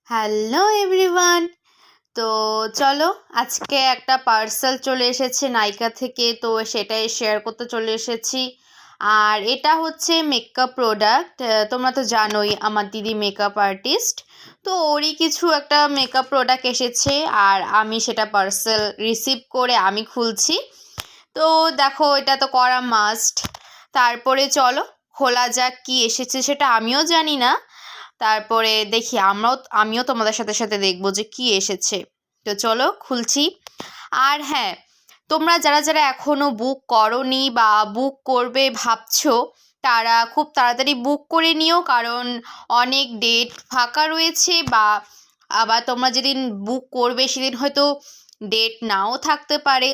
Hello everyone. তো চলো, আজকে একটা পার্সেল চলে এসেছে নাইকা থেকে, তো সেটাই শেয়ার করতে চলে এসেছি। আর এটা হচ্ছে মেকআপ প্রোডাক্ট। তোমরা তো জানোই আমার দিদি মেকআপ আর্টিস্ট, তো ওরই কিছু একটা মেকআপ প্রোডাক্ট এসেছে আর আমি সেটা পার্সেল রিসিভ করে আমি খুলছি। তো দেখো, এটা তো করা মাস্ট। তারপরে চলো খোলা যাক কি এসেছে, সেটা আমিও জানি না। তারপরে দেখি আমিও তোমাদের সাথে সাথে দেখবো যে কি এসেছে। তো চলো খুলছি। আর হ্যাঁ, তোমরা যারা যারা এখনও বুক করোনি বা বুক করবে ভাবছো, তারা খুব তাড়াতাড়ি বুক করে নিও, কারণ অনেক ডেট ফাঁকা রয়েছে। বা আবার তোমরা যেদিন বুক করবে সেদিন হয়তো ডেট নাও থাকতে পারে।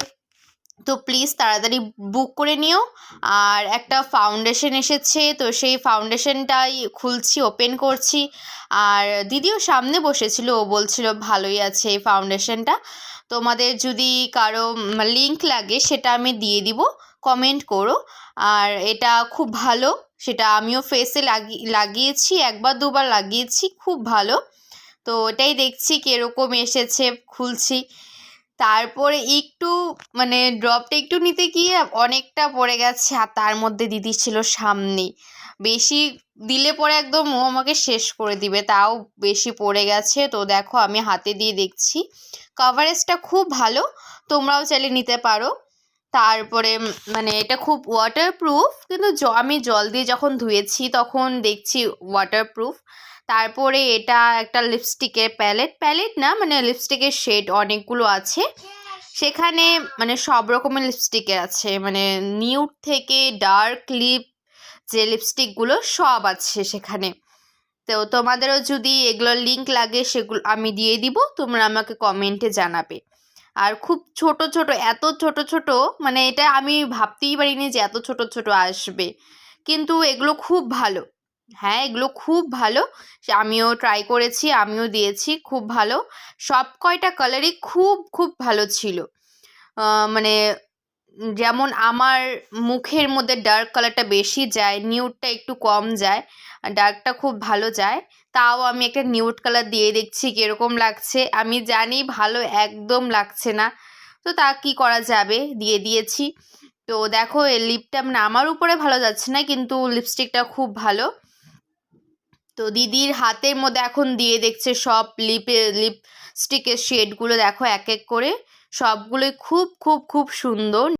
তো প্লিজ তাড়াতাড়ি বুক করে নিও। আর একটা ফাউন্ডেশন এসেছে, তো সেই ফাউন্ডেশনটাই খুলছি, ওপেন করছি। আর দিদিও সামনে বসেছিল, ও বলছিল ভালোই আছে এই ফাউন্ডেশনটা। তোমাদের যদি কারো লিংক লাগে সেটা আমি দিয়ে দিব, কমেন্ট করো। আর এটা খুব ভালো, সেটা আমিও ফেসে লাগিয়েছি, একবার দুবার লাগিয়েছি, খুব ভালো। তো ওটাই দেখছি কীরকম এসেছে, খুলছি। তারপরে একটু ড্রপটা একটু নিতে গিয়ে অনেকটা পড়ে গেছে, আর তার মধ্যে দিদি ছিল সামনে। বেশি দিলে পরে একদম ও আমাকে শেষ করে দিবে, তাও বেশি পড়ে গেছে। তো দেখো আমি হাতে দিয়ে দেখছি, কভারেজটা খুব ভালো, তোমরাও চাইলে নিতে পারো। তারপরে এটা খুব ওয়াটারপ্রুফ, কিন্তু আমি জল দিয়ে যখন ধুয়েছি তখন দেখছি ওয়াটারপ্রুফ। তারপরে এটা একটা লিপস্টিকের প্যালেট না, লিপস্টিকের শেড অনেকগুলো আছে সেখানে, সব রকমের লিপস্টিকের আছে, নিউড থেকে ডার্ক লিপ, যে লিপস্টিকগুলো সব আছে সেখানে। তো তোমাদেরও যদি এগুলোর লিংক লাগে সেগুলো আমি দিয়ে দিব, তোমরা আমাকে কমেন্টে জানাবে। আর খুব ছোট ছোট, এত ছোট ছোট, এটা আমি ভাবতেই পারিনি যে এত ছোট ছোট আসবে, কিন্তু এগুলো খুব ভালো। হ্যাঁ, এগুলো খুব ভালো, আমিও ট্রাই করেছি, আমিও দিয়েছি, খুব ভালো। সব কয়টা কালারই খুব খুব ভালো ছিল। মানে যেমন আমার মুখের মধ্যে ডার্ক কালারটা বেশি যায়, নিউডটা একটু কম যায়, আর ডার্কটা খুব ভালো যায়। তাও আমি একটা নিউড কালার দিয়ে দেখছি কীরকম লাগছে। আমি জানি ভালো একদম লাগছে না, তো তা কি করা যাবে, দিয়ে দিয়েছি। তো দেখো এই লিপটা আমার উপরে ভালো যাচ্ছে না, কিন্তু লিপস্টিকটা খুব ভালো। তো দিদির হাতের মধ্যে এখন দিয়ে দেখছে সব লিপস্টিকের শেডগুলো, দেখো এক এক করে সবগুলোই খুব খুব খুব সুন্দর।